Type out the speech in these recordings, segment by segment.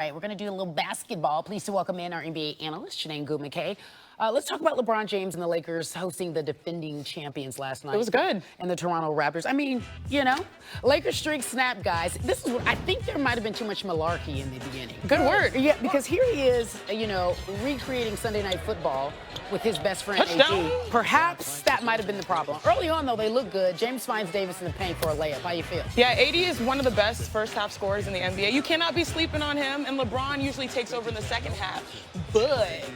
All right, we're going to do a little basketball. Pleased to welcome in our NBA analyst, Chiney SHOCKED. Let's talk about LeBron James and the Lakers hosting the defending champions last night. It was good. And the Toronto Raptors. I mean, you know, Lakers streak snap, guys. This is what I think there might have been too much malarkey in the beginning. Good word. Yeah, because here he is, you know, recreating Sunday Night Football with his best friend, Touchdown. AD. Perhaps that might have been the problem. Early on, though, they look good. James finds Davis in the paint for a layup. How you feel? Yeah, AD is one of the best first-half scorers in the NBA. You cannot be sleeping on him, and LeBron usually takes over in the second half. But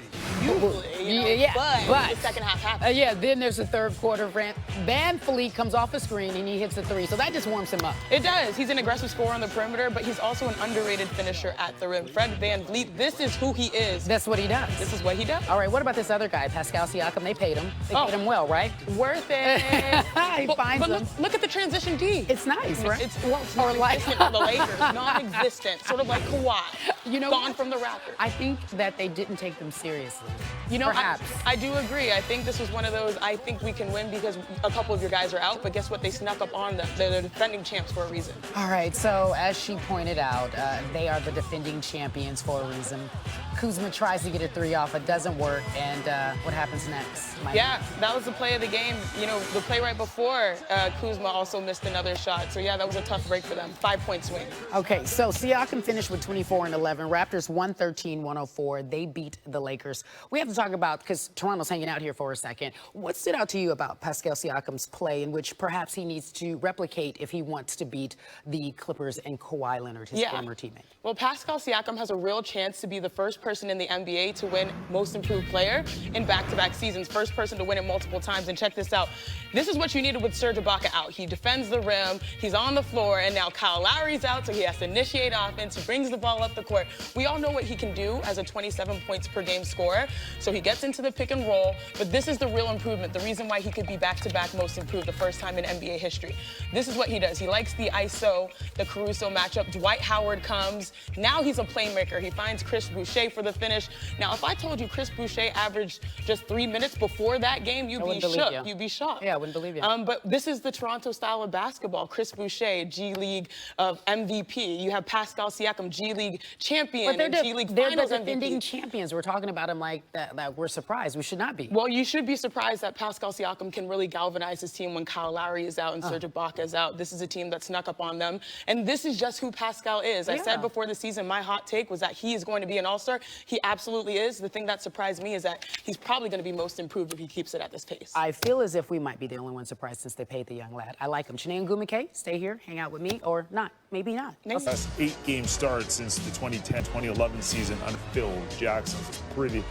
usually, but the second half happens. Yeah, then there's a third quarter. Van Fleet comes off the screen and he hits a three, so that just warms him up. It does. He's an aggressive scorer on the perimeter, but he's also an underrated finisher at the rim. Fred VanVleet, this is who he is. That's what he does. This is what he does. All right, what about this other guy, Pascal Siakam? They paid him. They paid him well, right? Worth it. He finds them. Look at the transition D. It's nice, right? It's non-existent for the Lakers. Non-existent. Sort of like Kawhi. You know, gone from the Raptors. I think that they didn't take them seriously. You know, perhaps. I do agree. I think this was one of those, I think we can win because a couple of your guys are out, but guess what? They snuck up on them. They're the defending champs for a reason. All right, so as she pointed out, they are the defending champions for a reason. Kuzma tries to get a three off, it doesn't work, and what happens next? Yeah, that was the play of the game. You know, the play right before, Kuzma also missed another shot. So yeah, that was a tough break for them. 5-point swing. Okay, so Siakam finished with 24 and 11. Raptors 113-104. They beat the Lakers. We have to talk about, because Toronto's hanging out here for a second, what stood out to you about Pascal Siakam's play in which perhaps he needs to replicate if he wants to beat the Clippers and Kawhi Leonard, his former teammate? Well, Pascal Siakam has a real chance to be the first person in the NBA to win Most Improved Player in back-to-back seasons. First person to win it multiple times. And check this out. This is what you needed with Serge Ibaka out. He defends the rim, he's on the floor, and now Kyle Lowry's out, so he has to initiate offense. He brings the ball up the court. We all know what he can do as a 27 points per game scorer. So he gets into the pick and roll, but this is the real improvement, the reason why he could be back-to-back Most Improved the first time in NBA history. This is what he does. He likes the ISO, the Caruso matchup. Dwight Howard comes. Now he's a playmaker. He finds Chris Boucher for the finish. Now, if I told you Chris Boucher averaged just 3 minutes before that game, you'd be shook. You'd be shocked. Yeah, I wouldn't believe you. But this is the Toronto style of basketball. Chris Boucher, G League MVP. You have Pascal Siakam, G League champion, and G League Finals the MVP. defending champions. We're talking about him like that we're surprised. We should not be. Well, you should be surprised that Pascal Siakam can really galvanize his team when Kyle Lowry is out and Serge Ibaka is out. This is a team that snuck up on them. And this is just who Pascal is. I said before the season, my hot take was that he is going to be an all-star. He absolutely is. The thing that surprised me is that he's probably going to be most improved if he keeps it at this pace. I feel as if we might be the only one surprised since they paid the young lad. I like him. Chiney SHOCKED, stay here, hang out with me, or not. Maybe not. Maybe. Last 8-game start since the 2010-2011 season under Phil Jackson. Pretty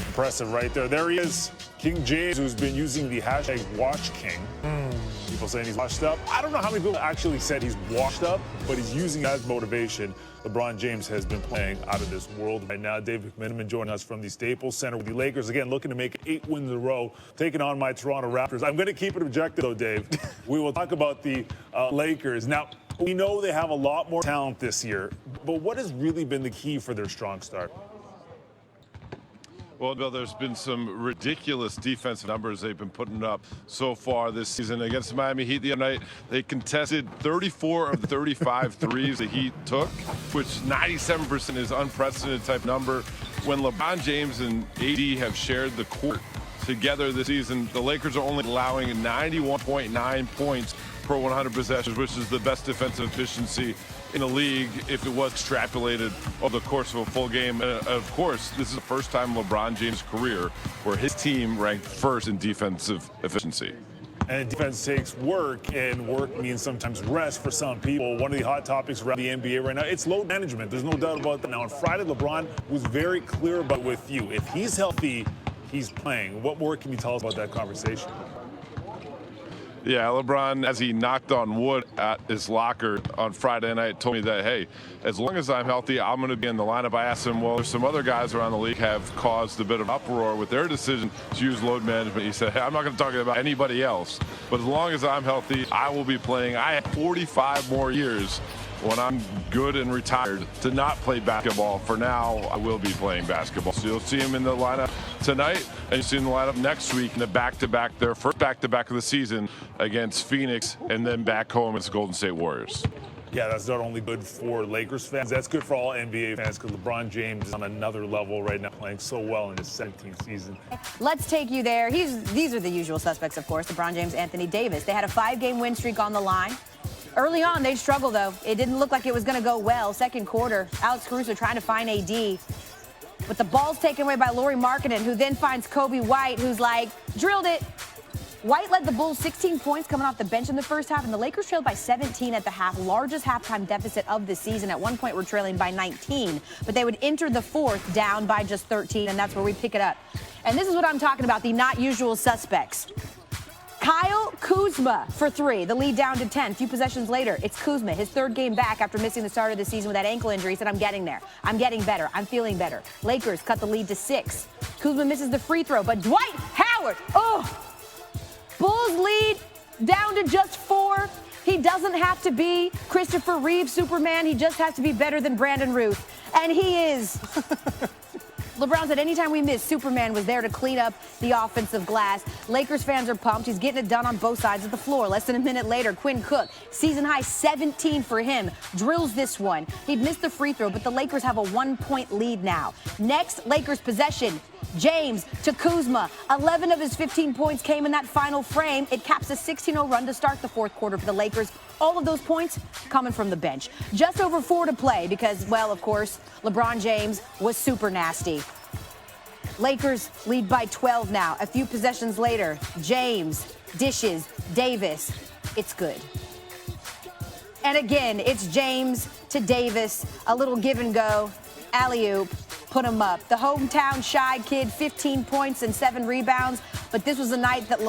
impressive right there. There he is, King James, who's been using the hashtag WatchKing. People saying he's washed up. I don't know how many people actually said he's washed up, but he's using that as motivation. LeBron James has been playing out of this world right now. Dave McMenamin joining us from the Staples Center with the Lakers, again, looking to make 8 wins in a row, taking on my Toronto Raptors. I'm going to keep it objective, though, Dave. We will talk about the Lakers. Now, we know they have a lot more talent this year, but what has really been the key for their strong start? Well, Bill, there's been some ridiculous defensive numbers they've been putting up so far this season. Against the Miami Heat the other night, they contested 34 of the 35 threes the Heat took, which 97% is unprecedented type number. When LeBron James and AD have shared the court together this season, the Lakers are only allowing 91.9 points per 100 possessions, which is the best defensive efficiency in the league if it was extrapolated over the course of a full game. And of course, this is the first time in LeBron James' career where his team ranked first in defensive efficiency. And defense takes work, and work means sometimes rest for some people. One of the hot topics around the NBA right now, it's load management. There's no doubt about that. Now, on Friday, LeBron was very clear about with you. If he's healthy, he's playing. What more can you tell us about that conversation? Yeah, LeBron, as he knocked on wood at his locker on Friday night, told me that, hey, as long as I'm healthy, I'm going to be in the lineup. I asked him, well, there's some other guys around the league have caused a bit of uproar with their decision to use load management. He said, hey, I'm not going to talk about anybody else, but as long as I'm healthy, I will be playing. I have 45 more years when I'm good and retired to not play basketball. For now, I will be playing basketball. So you'll see him in the lineup tonight, and you'll see him in the lineup next week in the back-to-back, their first back-to-back of the season against Phoenix, and then back home against the Golden State Warriors. Yeah, that's not only good for Lakers fans, that's good for all NBA fans because LeBron James is on another level right now, playing so well in his 17th season. Let's take you there. These are the usual suspects, of course, LeBron James, Anthony Davis. They had a 5-game win streak on the line. Early on, they struggled, though. It didn't look like it was going to go well. Second quarter, Alex Caruso trying to find AD. But the ball's taken away by Lauri Markkanen, who then finds Kobe White, who's like, drilled it. White led the Bulls 16 points coming off the bench in the first half, and the Lakers trailed by 17 at the half, largest halftime deficit of the season. At one point, we're trailing by 19, but they would enter the fourth down by just 13, and that's where we pick it up. And this is what I'm talking about, the not usual suspects. Kyle Kuzma for 3, the lead down to 10. A few possessions later, it's Kuzma, his 3rd game back after missing the start of the season with that ankle injury. He said, I'm getting there. I'm getting better. I'm feeling better. Lakers cut the lead to 6. Kuzma misses the free throw, but Dwight Howard, Bulls lead down to just 4. He doesn't have to be Christopher Reeve Superman. He just has to be better than Brandon Ruth. And he is. LeBron said anytime we miss, Superman was there to clean up the offensive glass. Lakers fans are pumped. He's getting it done on both sides of the floor. Less than a minute later, Quinn Cook, season high 17 for him, drills this one. He'd missed the free throw, but the Lakers have a 1-point lead now. Next, Lakers possession. James to Kuzma. 11 of his 15 points came in that final frame. It caps a 16-0 run to start the fourth quarter for the Lakers. All of those points coming from the bench. Just over 4 to play because, well, of course, LeBron James was super nasty. Lakers lead by 12 now. A few possessions later, James dishes Davis. It's good. And again, it's James to Davis. A little give and go. Alley-oop. Put him up. The hometown shy kid, 15 points and 7 rebounds. But this was a night that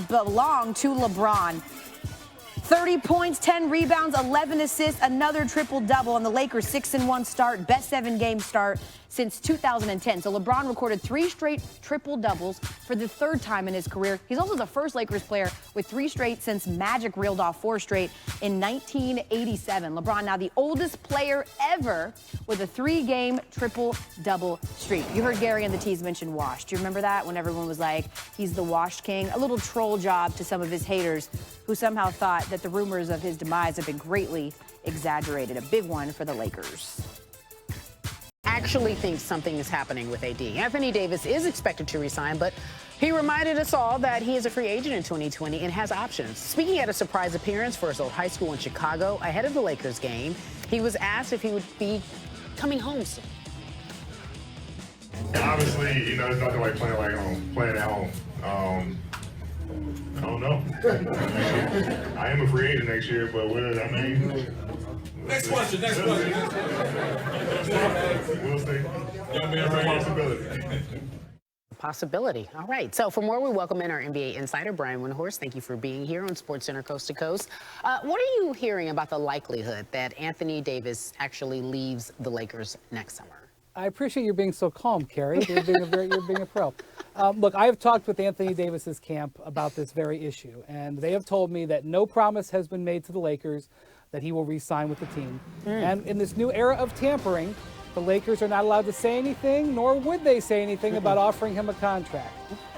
belonged to LeBron. 30 points, 10 rebounds, 11 assists, another triple-double on the Lakers' 6-1 start, best 7-game start since 2010. So LeBron recorded 3 straight triple-doubles for the 3rd time in his career. He's also the first Lakers player with 3 straight since Magic reeled off 4 straight in 1987. LeBron now the oldest player ever with a 3-game triple-double streak. You heard Gary and the Tees mention washed. Do you remember that when everyone was like, he's the washed king? A little troll job to some of his haters who somehow thought that the rumors of his demise have been greatly exaggerated. A big one for the Lakers. Actually thinks something is happening with AD. Anthony Davis is expected to resign, but he reminded us all that he is a free agent in 2020 and has options. Speaking at a surprise appearance for his old high school in Chicago ahead of the Lakers game, he was asked if he would be coming home soon. Obviously, there's nothing like playing at home. I don't know. I am a free agent next year, but Next question. We'll see. That's a possibility. Possibility. All right. So for more, we welcome in our NBA insider, Brian Windhorst. Thank you for being here on SportsCenter Coast to Coast. What are you hearing about the likelihood that Anthony Davis actually leaves the Lakers next summer? I appreciate you being so calm, Carrie. You're being a pro. Look, I have talked with Anthony Davis's camp about this very issue, and they have told me that no promise has been made to the Lakers that he will re-sign with the team. And in this new era of tampering, the Lakers are not allowed to say anything, nor would they say anything about offering him a contract.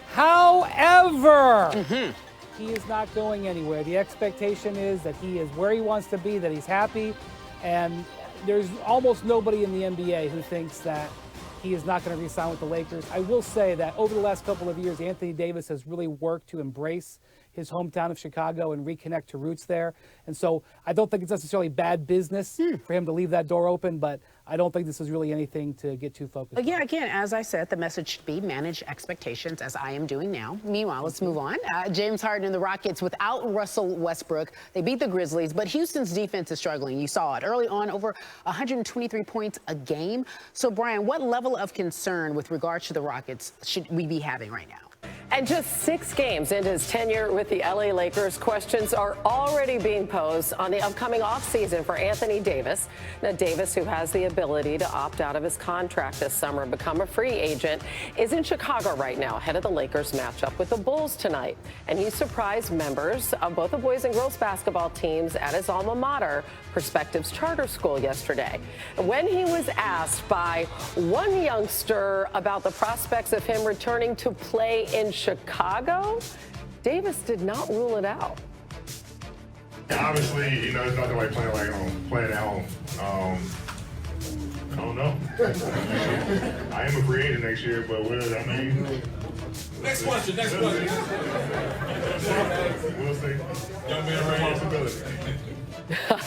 However, he is not going anywhere. The expectation is that he is where he wants to be, that he's happy, and there's almost nobody in the NBA who thinks that he is not going to re-sign with the Lakers. I will say that over the last couple of years, Anthony Davis has really worked to embrace his hometown of Chicago and reconnect to roots there. And so I don't think it's necessarily bad business for him to leave that door open, but I don't think this is really anything to get too focused on. Yeah, again, as I said, the message should be manage expectations, as I am doing now. Meanwhile, let's move on. James Harden and the Rockets without Russell Westbrook. They beat the Grizzlies, but Houston's defense is struggling. You saw it early on, over 123 points a game. So, Brian, what level of concern with regards to the Rockets should we be having right now? And just 6 games into his tenure with the LA Lakers, questions are already being posed on the upcoming offseason for Anthony Davis. Now, Davis, who has the ability to opt out of his contract this summer and become a free agent, is in Chicago right now ahead of the Lakers matchup with the Bulls tonight. And he surprised members of both the boys and girls basketball teams at his alma mater, Perspectives Charter School, yesterday. When he was asked by one youngster about the prospects of him returning to play in Chicago, Davis did not rule it out. Obviously, you know, it's nothing like playing at home. I don't know. I am a free agent next year, but I mean. Next question. We'll see. Young man, Responsibility.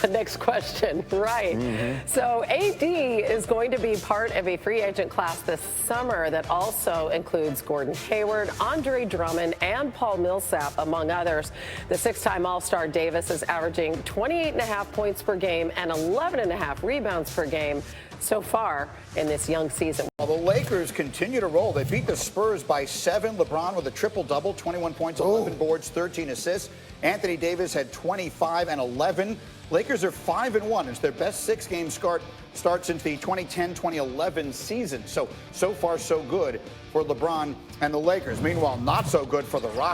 Next question, right. So AD is going to be part of a free agent class this summer that also includes Gordon Hayward, Andre Drummond, and Paul Millsap, among others. The six-time All-Star Davis is averaging 28.5 points per game and 11.5 rebounds per game so far in this young season. Well, the Lakers continue to roll. They beat the Spurs by 7. LeBron with a triple-double, 21 points, 11 boards, 13 assists. Anthony Davis had 25 and 11. Lakers are 5-1. It's their best six-game start since the 2010-2011 season. So far, so good for LeBron and the Lakers. Meanwhile, not so good for the Rockets.